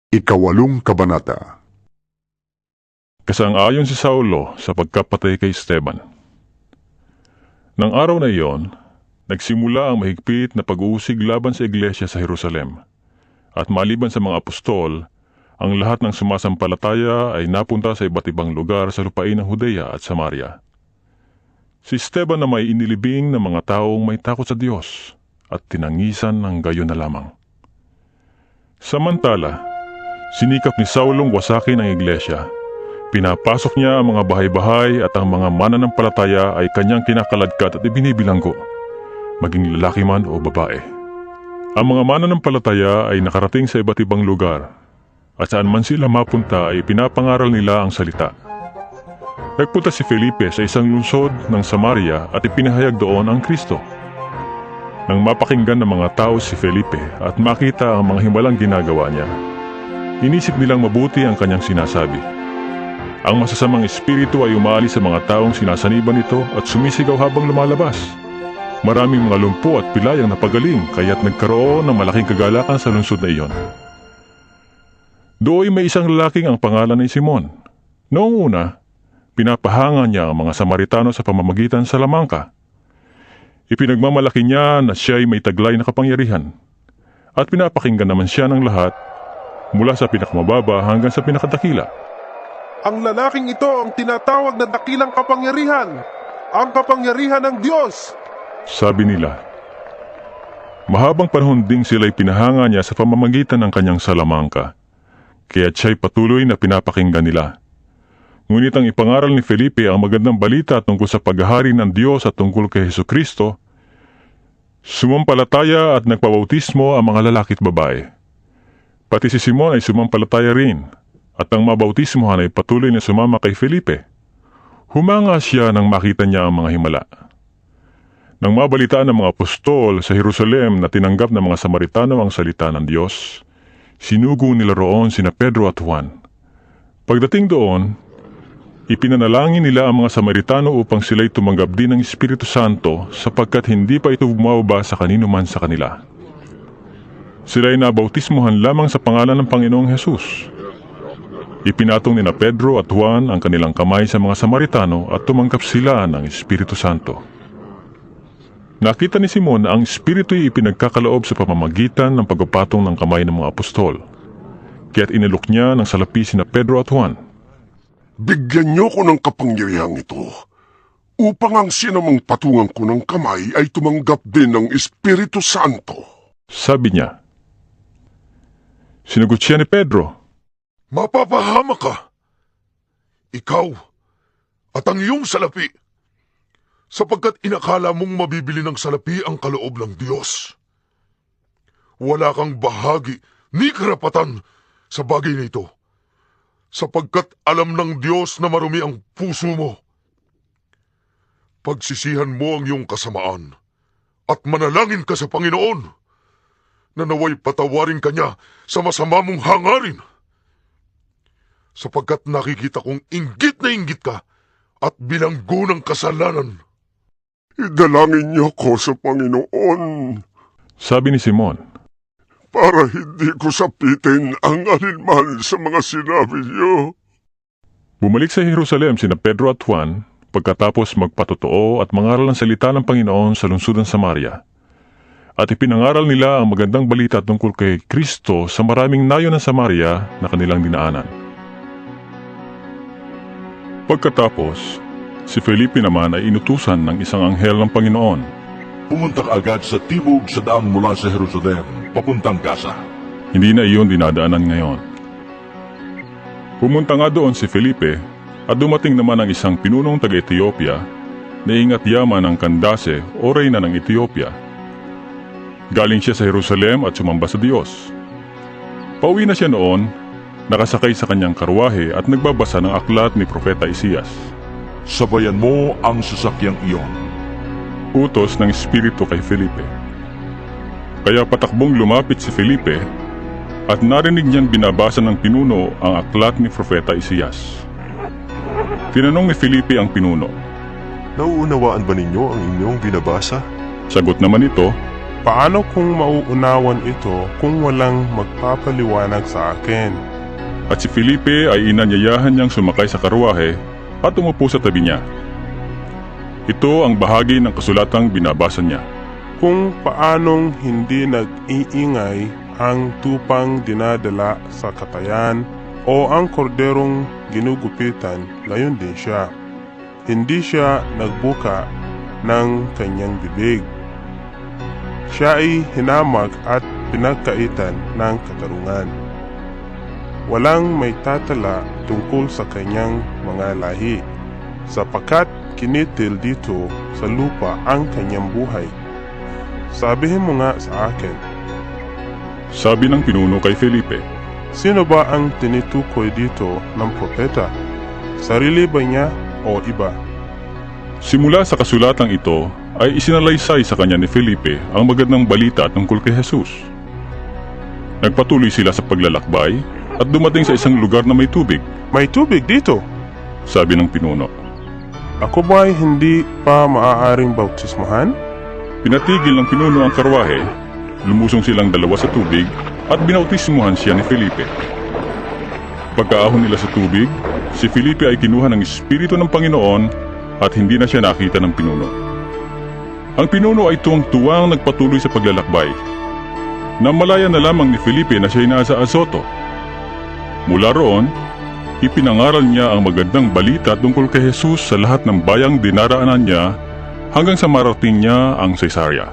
Ikawalong Kabanata. Kasang-ayon si Saulo sa pagkapatay kay Esteban. Nang araw na iyon, nagsimula ang mahigpit na pag-uusig laban sa iglesia sa Jerusalem. At maliban sa mga apostol, ang lahat ng sumasampalataya ay napunta sa iba't ibang lugar sa lupain ng Judea at Samaria. Si Esteban na may inilibing ng mga taong may takot sa Diyos at tinangisan ng gayon na lamang. Samantala, sinikap ni Saulong wasakin ang iglesia. Pinapasok niya ang mga bahay-bahay at ang mga mananampalataya ay kanyang kinakaladkad at ibinibilanggo, maging lalaki man o babae. Ang mga mananampalataya ay nakarating sa iba't ibang lugar at saan man sila mapunta ay pinapangaral nila ang salita. Nagpunta si Felipe sa isang lungsod ng Samaria at ipinahayag doon ang Kristo. Nang mapakinggan ng mga tao si Felipe at makita ang mga himalang ginagawa niya, inisip nilang mabuti ang kanyang sinasabi. Ang masasamang espiritu ay umaalis sa mga taong sinasaniban nito at sumisigaw habang lumalabas. Maraming mga lumpo at pilay ang napagaling kaya't nagkaroon ng malaking kagalakan sa lungsod na iyon. Doon may isang lalaking ang pangalan ay Simon. Noong una, pinapahanga niya ang mga Samaritano sa pamamagitan sa lamangka. Ipinagmamalaki niya na siya ay may taglay na kapangyarihan at pinapakinggan naman siya ng lahat mula sa pinakamababa hanggang sa pinakadakila. Ang lalaking ito ang tinatawag na dakilang kapangyarihan, ang kapangyarihan ng Diyos. Sabi nila. Mahabang panahon ding sila'y pinahanga niya sa pamamagitan ng kanyang salamangka, kaya siya'y patuloy na pinapakinggan nila. Ngunit ang ipangaral ni Felipe ang magandang balita tungkol sa paghahari ng Diyos at tungkol kay Jesucristo, sumampalataya at nagpabautismo ang mga lalaki at babae. Pati si Simon ay sumampalataya rin, at ang mabautismohan ay patuloy na sumama kay Felipe. Humanga siya nang makita niya ang mga himala. Nang mabalitaan ng mga apostol sa Jerusalem na tinanggap ng mga Samaritano ang salita ng Diyos, sinugo nila roon sina Pedro at Juan. Pagdating doon, ipinanalangin nila ang mga Samaritano upang sila'y tumanggap din ng Espiritu Santo sapagkat hindi pa ito bumababa sa kanino man sa kanila. Sila'y nabautismohan lamang sa pangalan ng Panginoong Hesus. Ipinatong nina Pedro at Juan ang kanilang kamay sa mga Samaritano at tumanggap sila ng Espiritu Santo. Nakita ni Simon na ang Espiritu'y ipinagkakaloob sa pamamagitan ng pagpapatong ng kamay ng mga apostol. Kaya't inilok niya ng salapi sina Pedro at Juan. Bigyan niyo ko ng kapangyarihang ito, upang ang sinamang patungan ko ng kamay ay tumanggap din ng Espiritu Santo. Sabi niya. Sinagot siya ni Pedro. Mapapahama ka, ikaw at ang iyong salapi, sapagkat inakala mong mabibili ng salapi ang kaloob ng Diyos. Wala kang bahagi ni karapatan sa bagay na ito, sapagkat alam ng Diyos na marumi ang puso mo. Pagsisihan mo ang iyong kasamaan at manalangin ka sa Panginoon na naway patawarin ka niya sa masama mong hangarin. Sapagkat nakikita kong inggit na inggit ka at bilanggo ng kasalanan. Idalangin niyo ko sa Panginoon, Sabi ni Simon. para hindi ko sapitin ang alinman sa mga sinabi niyo. Bumalik sa Jerusalem sina Pedro at Juan pagkatapos magpatotoo at mangaral ng salita ng Panginoon sa lungsod ng Samaria. At ipinangaral nila ang magandang balita tungkol kay Kristo sa maraming nayon ng Samaria na kanilang dinaanan. Pagkatapos, si Felipe naman ay inutusan ng isang anghel ng Panginoon. Pumunta ka agad sa tibog sa daang mula sa Jerusalem, papuntang Gaza. Hindi na iyon dinadaanan ngayon. Pumunta nga doon si Felipe at dumating naman ang isang pinunong taga-Ethiopia na ingat yaman ng Candace o reyna ng Ethiopia. Galing siya sa Jerusalem at sumamba sa Diyos. Pauwi na siya noon, nakasakay sa kanyang karwahe at nagbabasa ng aklat ni Propeta Isias. Sabayan mo ang sasakyang iyon. Utos ng Espiritu kay Felipe. Kaya patakbong lumapit si Felipe at narinig niyang binabasa ng pinuno ang aklat ni Propeta Isias. Tinanong ni Felipe ang pinuno. Nauunawaan ba ninyo ang inyong binabasa? Sagot naman ito, Paano kung mauunawan ito kung walang magpapaliwanag sa akin? At si Felipe ay inanyayahan niyang sumakay sa karwahe at umupo sa tabi niya. Ito ang bahagi ng kasulatang binabasa niya. Kung paanong hindi nag-iingay ang tupang dinadala sa katayan o ang korderong ginugupitan, gayon din siya. Hindi siya nagbuka ng kanyang bibig. Siya ay hinamag at pinagkaitan ng katarungan. Walang may tatala tungkol sa kanyang mga lahi, sapagkat kinitil dito sa lupa ang kanyang buhay. Sabihin mo nga sa akin, Sabi ng pinuno kay Felipe, sino ba ang tinitukoy dito ng propeta? Sarili ba niya o iba? simula sa kasulatang ito ay isinalaysay sa kanya ni Felipe ang magandang balita tungkol kay Jesus. Nagpatuloy sila sa paglalakbay at dumating sa isang lugar na may tubig, May tubig dito. sabi ng pinuno. Ako ba'y hindi pa maaaring bautismahan? Pinatigil ng pinuno ang karwahe, lumusong silang dalawa sa tubig at binautismuhan siya ni Felipe. Pagkaahon nila sa tubig, si Felipe ay kinuha ng Espiritu ng Panginoon at hindi na siya nakita ng pinuno. Ang pinuno ay tuwang-tuwang nagpatuloy sa paglalakbay. Namalaya na lamang ni Felipe na siya ay nasa Azoto. Mula roon, ipinangaral niya ang magandang balita tungkol kay Jesus sa lahat ng bayang dinaraanan niya hanggang sa marating niya ang Cesarea.